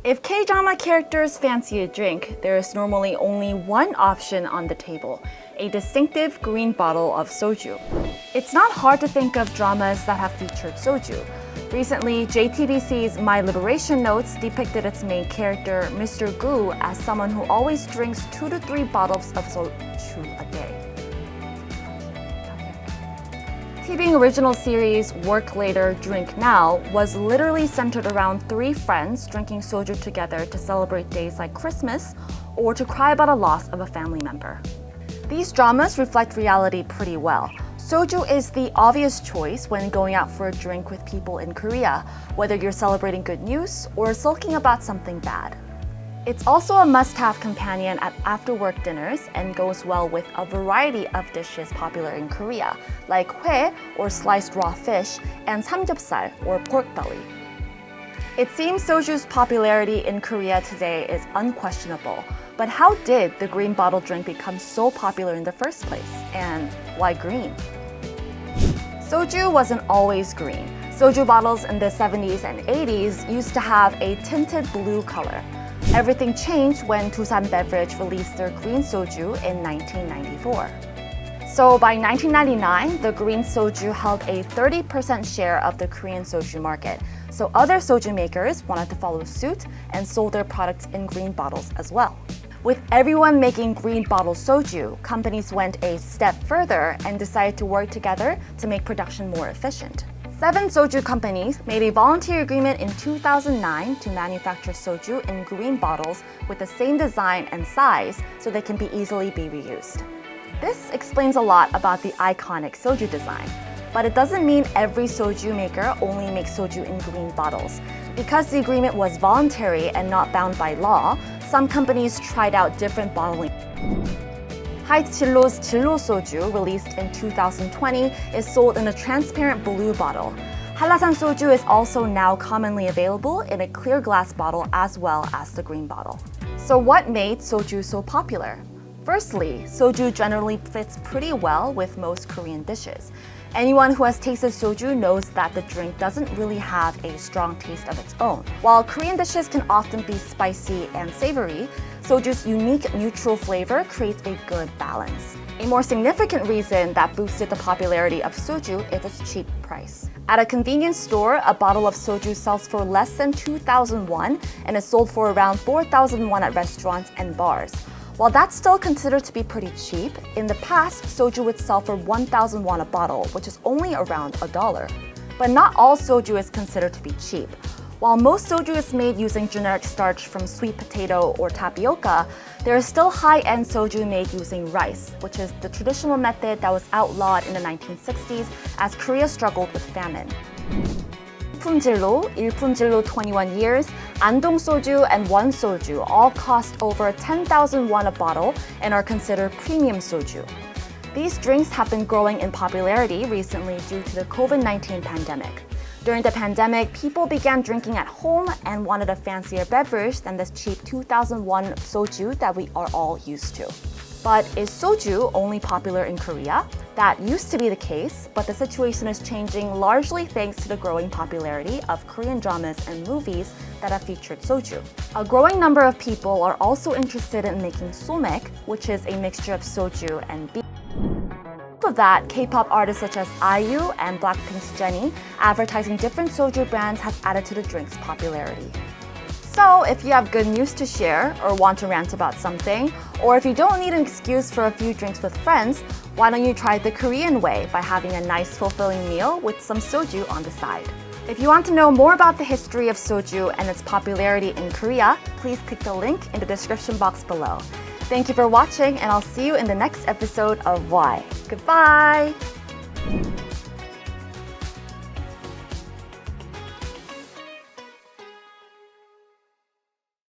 If K-drama characters fancy a drink, there is normally only one option on the table, a distinctive green bottle of soju. It's not hard to think of dramas that have featured soju. Recently, JTBC's My Liberation Notes depicted its main character, Mr. Gu, as someone who always drinks 2 to 3 bottles of soju a day. TV's original series, Work Later, Drink Now, was literally centered around 3 friends drinking soju together to celebrate days like Christmas or to cry about a loss of a family member. These dramas reflect reality pretty well. Soju is the obvious choice when going out for a drink with people in Korea, whether you're celebrating good news or sulking about something bad. It's also a must-have companion at after-work dinners and goes well with a variety of dishes popular in Korea, like hue, or sliced raw fish, and samgyeopsal, or pork belly. It seems soju's popularity in Korea today is unquestionable, but how did the green bottle drink become so popular in the first place? And why green? Soju wasn't always green. Soju bottles in the 70s and 80s used to have a tinted blue color. Everything changed when Doosan Beverage released their green soju in 1994. So by 1999, the green soju held a 30% share of the Korean soju market. So other soju makers wanted to follow suit and sold their products in green bottles as well. With everyone making green bottle soju, companies went a step further and decided to work together to make production more efficient. 7 soju companies made a volunteer agreement in 2009 to manufacture soju in green bottles with the same design and size so they can be easily be reused. This explains a lot about the iconic soju design. But it doesn't mean every soju maker only makes soju in green bottles. Because the agreement was voluntary and not bound by law, some companies tried out different bottling. Haechillo's Chillo soju, released in 2020, is sold in a transparent blue bottle. Hallasan soju is also now commonly available in a clear glass bottle as well as the green bottle. So what made soju so popular? Firstly, soju generally fits pretty well with most Korean dishes. Anyone who has tasted soju knows that the drink doesn't really have a strong taste of its own. While Korean dishes can often be spicy and savory, soju's unique neutral flavor creates a good balance. A more significant reason that boosted the popularity of soju is its cheap price. At a convenience store, a bottle of soju sells for less than 2,000 won and is sold for around 4,000 won at restaurants and bars. While that's still considered to be pretty cheap, in the past, soju would sell for 1,000 won a bottle, which is only around $1. But not all soju is considered to be cheap. While most soju is made using generic starch from sweet potato or tapioca, there is still high-end soju made using rice, which is the traditional method that was outlawed in the 1960s as Korea struggled with famine. 일품질로 21 years, Andong soju and Won soju all cost over 10,000 won a bottle and are considered premium soju. These drinks have been growing in popularity recently due to the COVID-19 pandemic. During the pandemic, people began drinking at home and wanted a fancier beverage than this cheap 2,000 won soju that we are all used to. But is soju only popular in Korea? That used to be the case, but the situation is changing largely thanks to the growing popularity of Korean dramas and movies that have featured soju. A growing number of people are also interested in making somek, which is a mixture of soju and beef. On top of that, K-pop artists such as IU and Blackpink's Jennie advertising different soju brands have added to the drink's popularity. So if you have good news to share or want to rant about something, or if you don't need an excuse for a few drinks with friends, why don't you try the Korean way by having a nice fulfilling meal with some soju on the side. If you want to know more about the history of soju and its popularity in Korea, please click the link in the description box below. Thank you for watching, and I'll see you in the next episode of Why. Goodbye!